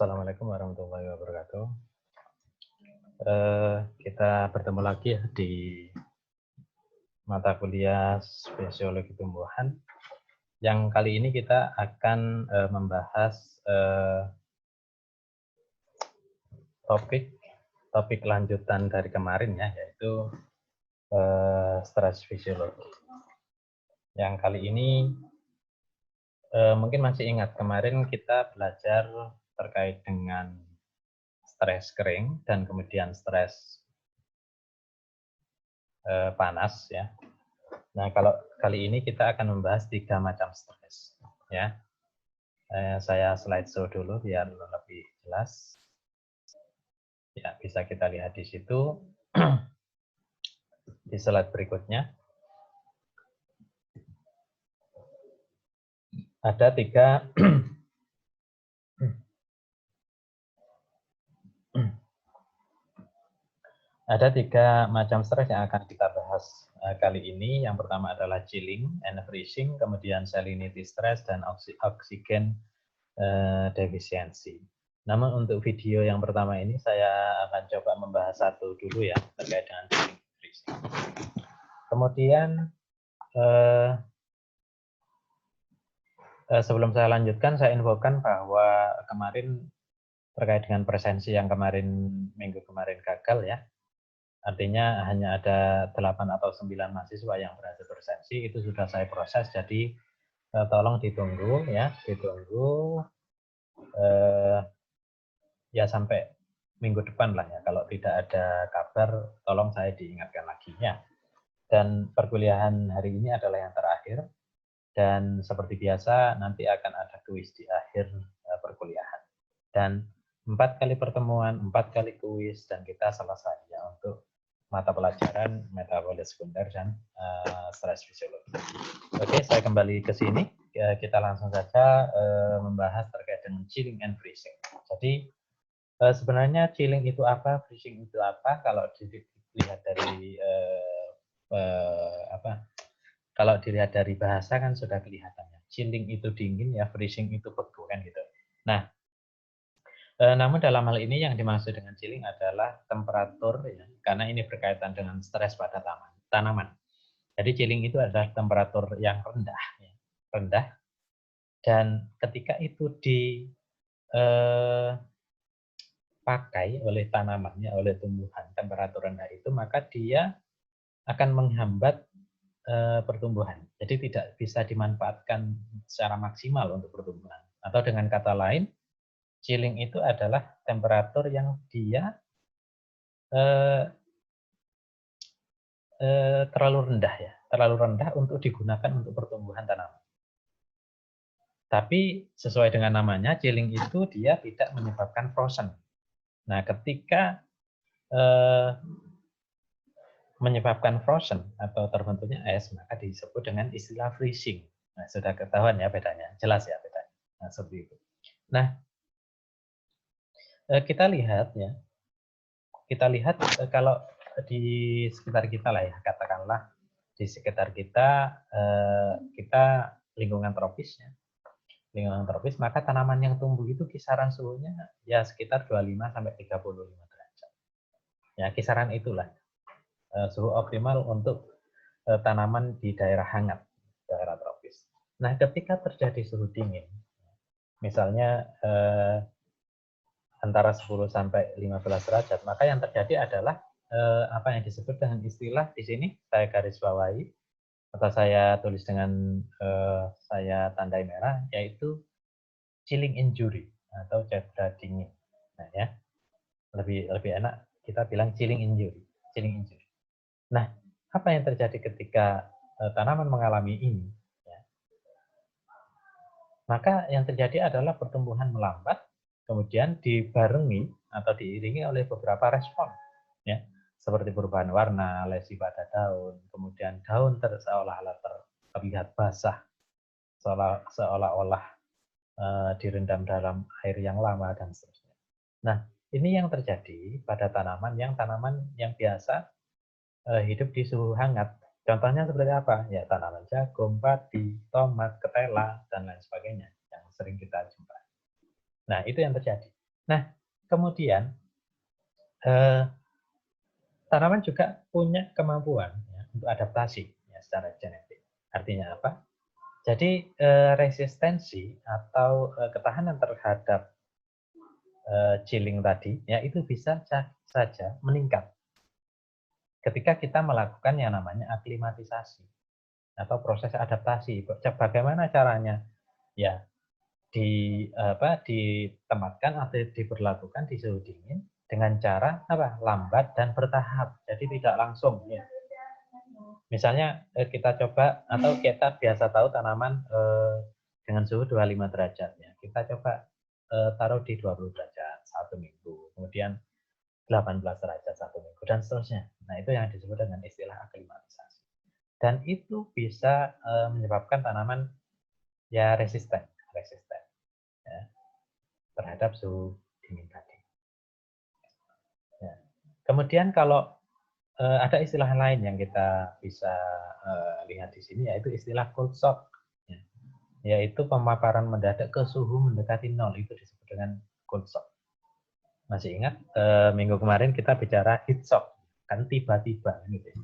Assalamualaikum warahmatullahi wabarakatuh. Kita bertemu lagi ya di mata kuliah Fisiologi Tumbuhan. Yang kali ini kita akan membahas topik lanjutan dari kemarin ya, yaitu stres fisiologi. Yang kali ini mungkin masih ingat kemarin kita belajar terkait dengan stres kering dan kemudian stres panas ya. Nah, kalau kali ini kita akan membahas 3 macam stres ya. Saya slide show dulu biar lebih jelas. Ya, bisa kita lihat di situ di slide berikutnya. Ada 3 ada 3 macam stres yang akan kita bahas kali ini. Yang pertama adalah chilling and freezing, kemudian salinity stress, dan oksigen defisiensi. Namun untuk video yang pertama ini saya akan coba membahas satu dulu ya, terkait dengan chilling and freezing. Kemudian sebelum saya lanjutkan, saya infokan bahwa kemarin terkait dengan presensi yang minggu kemarin gagal ya. Artinya hanya ada 8 atau 9 mahasiswa yang berhasil presensi, itu sudah saya proses, jadi tolong ditunggu ya, ya sampai minggu depan lah ya. Kalau tidak ada kabar, tolong saya diingatkan lagi ya. Dan perkuliahan hari ini adalah yang terakhir, dan seperti biasa nanti akan ada kuis di akhir perkuliahan. Dan 4 kali pertemuan, 4 kali kuis, dan kita selesai ya untuk mata pelajaran metabolisme sekunder dan stres fisiologi. Oke, saya kembali ke sini. Kita langsung saja membahas terkait dengan chilling and freezing. Jadi sebenarnya chilling itu apa, freezing itu apa? Kalau dilihat dari kalau dilihat dari bahasa kan sudah kelihatannya. Chilling itu dingin ya, freezing itu beku kan gitu. Nah, namun dalam hal ini yang dimaksud dengan chilling adalah temperatur ya, karena ini berkaitan dengan stres pada tanaman. Jadi chilling itu adalah temperatur yang rendah ya, rendah, dan ketika itu dipakai oleh tanamannya, oleh tumbuhan temperatur rendah itu, maka dia akan menghambat pertumbuhan. Jadi tidak bisa dimanfaatkan secara maksimal untuk pertumbuhan. Atau dengan kata lain, chilling itu adalah temperatur yang dia terlalu rendah ya, terlalu rendah untuk digunakan untuk pertumbuhan tanaman. Tapi sesuai dengan namanya, chilling itu dia tidak menyebabkan frozen. Nah, ketika menyebabkan frozen atau terbentuknya es, maka disebut dengan istilah freezing. Nah, sudah ketahuan ya bedanya, jelas ya bedanya. Nah, seperti itu. Nah, kita lihat ya, kalau di sekitar kita lah ya, katakanlah di sekitar kita, kita lingkungan tropis ya, maka tanaman yang tumbuh itu kisaran suhunya ya sekitar 25 sampai 35 derajat. Ya, kisaran itulah suhu optimal untuk tanaman di daerah hangat, daerah tropis. Nah, ketika terjadi suhu dingin, misalnya antara 10 sampai 15 derajat, maka yang terjadi adalah apa yang disebut dengan istilah di sini saya garis bawahi atau saya tulis dengan saya tandai merah, yaitu chilling injury atau cedera dingin. Nah ya, lebih enak kita bilang chilling injury. Nah, apa yang terjadi ketika tanaman mengalami ini? Ya. Maka yang terjadi adalah pertumbuhan melambat, kemudian dibarengi atau diiringi oleh beberapa respon, ya, seperti perubahan warna, lesi pada daun, kemudian daun seolah-olah terlihat basah, seolah-olah direndam dalam air yang lama dan seterusnya. Nah, ini yang terjadi pada tanaman yang biasa hidup di suhu hangat. Contohnya seperti apa? Ya, tanaman jagung, padi, tomat, ketela, dan lain sebagainya yang sering kita jumpai. Nah, itu yang terjadi. Nah, kemudian tanaman juga punya kemampuan ya, untuk adaptasi ya, secara genetik. Artinya apa? Jadi resistensi atau ketahanan terhadap chilling tadi ya itu bisa saja meningkat ketika kita melakukan yang namanya aklimatisasi atau proses adaptasi. Bagaimana caranya? Ya, ditempatkan atau diberlakukan di suhu dingin dengan cara apa? Lambat dan bertahap. Jadi tidak langsung ya. Misalnya kita coba atau kita biasa tahu tanaman dengan suhu 25 derajat ya. Kita coba taruh di 20 derajat 1 minggu. Kemudian 18 derajat 1 minggu dan seterusnya. Nah, itu yang disebut dengan istilah aklimatisasi. Dan itu bisa menyebabkan tanaman ya resisten ya, terhadap suhu dingin tadi. Ya. Kemudian kalau ada istilah lain yang kita bisa lihat di sini yaitu istilah cold shock, ya, yaitu pemaparan mendadak ke suhu mendekati 0 itu disebut dengan cold shock. Masih ingat minggu kemarin kita bicara heat shock, kan tiba-tiba gitu.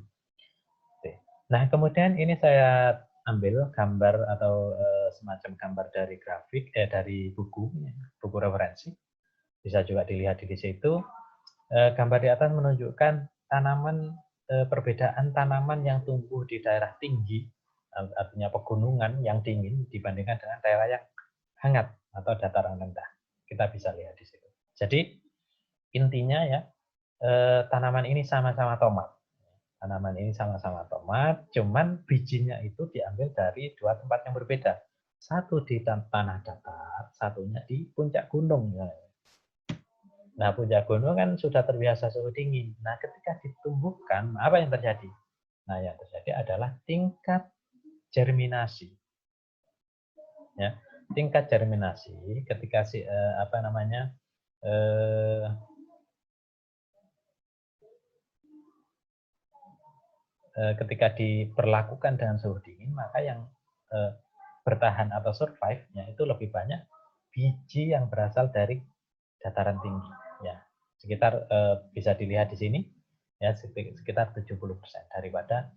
Nah, kemudian ini saya ambil gambar atau semacam gambar dari grafik dari buku referensi. Bisa juga dilihat di situ. Gambar di atas menunjukkan tanaman perbedaan tanaman yang tumbuh di daerah tinggi, artinya pegunungan yang dingin dibandingkan dengan daerah yang hangat atau dataran rendah. Kita bisa lihat di situ. Jadi intinya ya tanaman ini sama-sama tomat. Tanaman ini sama-sama tomat, cuman bijinya itu diambil dari dua tempat yang berbeda. Satu di tanah datar, satunya di puncak gunung. Nah, puncak gunung kan sudah terbiasa suhu dingin. Nah, ketika ditumbuhkan, apa yang terjadi? Nah, yang terjadi adalah tingkat germinasi. Ya, tingkat germinasi ketika ketika diperlakukan dengan suhu dingin, maka yang bertahan atau survive-nya itu lebih banyak biji yang berasal dari dataran tinggi. Ya, sekitar bisa dilihat di sini, ya sekitar 70% daripada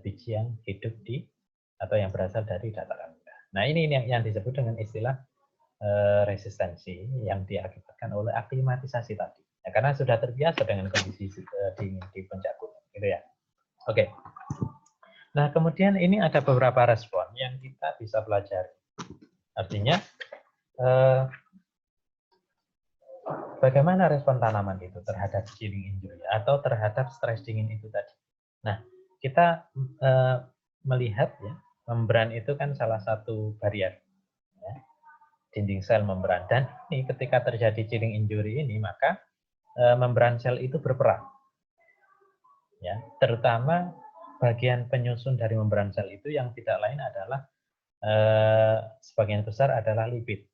biji yang hidup di atau yang berasal dari dataran rendah. Nah, ini yang disebut dengan istilah resistensi yang diakibatkan oleh aklimatisasi tadi. Ya, karena sudah terbiasa dengan kondisi dingin di puncak gunung, gitu ya. Oke. Nah, kemudian ini ada beberapa respon yang kita bisa pelajari. Artinya, bagaimana respon tanaman itu terhadap chilling injury atau terhadap stres dingin itu tadi. Nah, kita melihat ya, membran itu kan salah satu barrier. Ya, dinding sel membran. Dan ini ketika terjadi chilling injury ini, maka membran sel itu berperan. Ya, terutama bagian penyusun dari membran sel itu yang tidak lain adalah sebagian besar adalah lipid.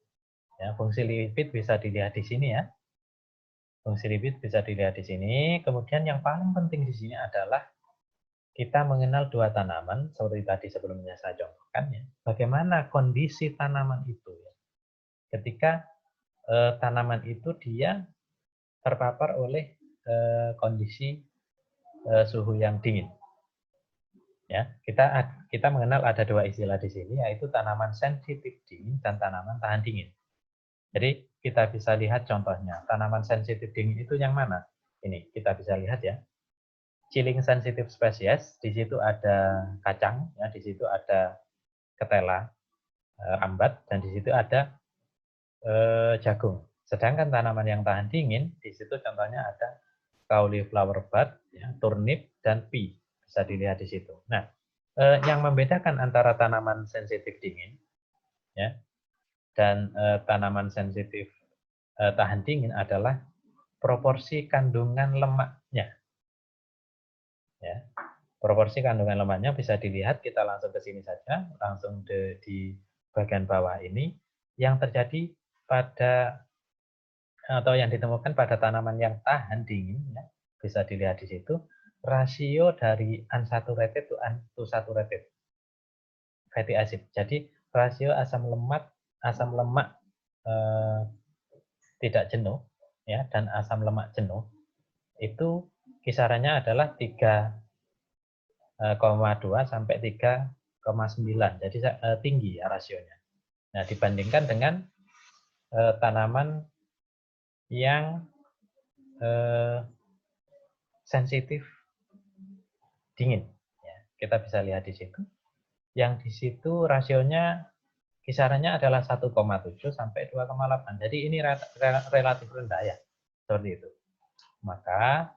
Ya, fungsi lipid bisa dilihat di sini ya. Fungsi lipid bisa dilihat di sini. Kemudian yang paling penting di sini adalah kita mengenal dua tanaman seperti tadi sebelumnya saya contohkan ya. Bagaimana kondisi tanaman itu ya. Ketika tanaman itu dia terpapar oleh kondisi suhu yang dingin. Ya, kita mengenal ada dua istilah di sini yaitu tanaman sensitif dingin dan tanaman tahan dingin. Jadi kita bisa lihat contohnya tanaman sensitif dingin itu yang mana? Ini kita bisa lihat ya. Chilling sensitive species di situ ada kacang, ya di situ ada ketela, rambat dan di situ ada jagung. Sedangkan tanaman yang tahan dingin di situ contohnya ada cauliflower bud, ya, turnip dan pea bisa dilihat di situ. Nah, yang membedakan antara tanaman sensitif dingin ya dan tanaman sensitif tahan dingin adalah proporsi kandungan lemaknya. Ya, proporsi kandungan lemaknya bisa dilihat, kita langsung ke sini saja, langsung di bagian bawah ini yang terjadi pada atau yang ditemukan pada tanaman yang tahan dingin ya, bisa dilihat di situ rasio dari unsaturated to saturated fatty acid. Jadi rasio asam lemak tidak jenuh ya dan asam lemak jenuh itu kisarannya adalah 3,2 sampai 3,9. Jadi tinggi ya rasionya. Nah, dibandingkan dengan tanaman yang sensitif dingin. Ya, kita bisa lihat di situ. Yang di situ rasionya kisarannya adalah 1,7 sampai 2,8. Jadi ini relatif rendah ya, seperti itu. Maka